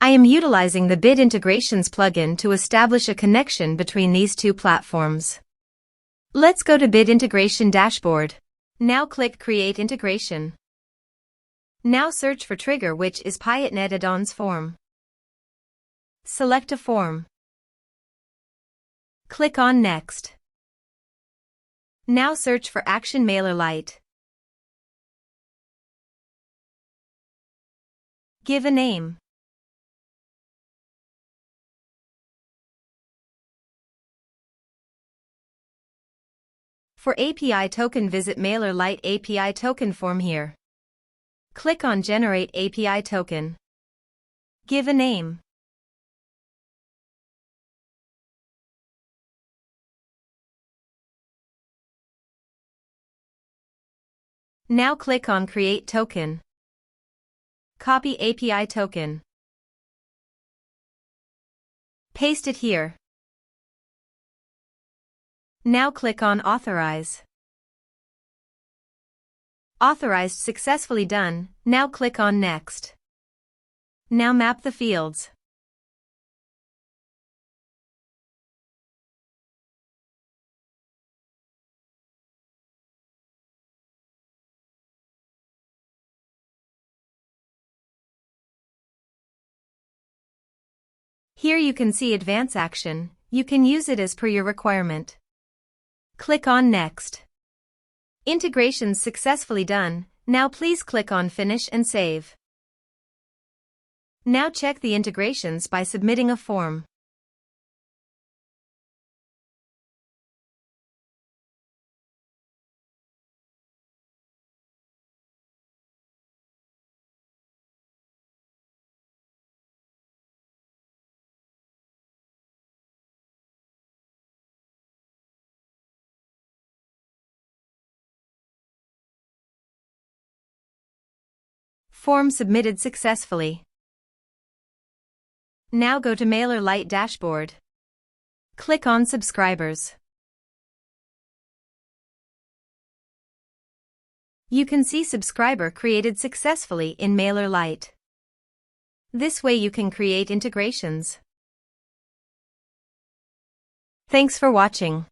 I am utilizing the Bid Integrations plugin to establish a connection between these two platforms. Let's go to Bid Integration Dashboard. Now click Create Integration. Now search for trigger, which is Piotnet Addons form. Select a form. Click on Next. Now search for Action MailerLite. Give a name. For API token, visit MailerLite API token form here. Click on Generate API token. Give a name. Now click on Create Token. Copy API token. Paste it here. Now click on Authorize. Authorized, successfully done. Now click on Next. Now map the fields. Here you can see Advance Action. You can use it as per your requirement. Click on Next. Integrations successfully done. Now please click on Finish and Save. Now check the integrations by submitting a form. Form submitted successfully. Now go to MailerLite dashboard. Click on Subscribers. You can see subscriber created successfully in MailerLite. This way you can create integrations. Thanks for watching.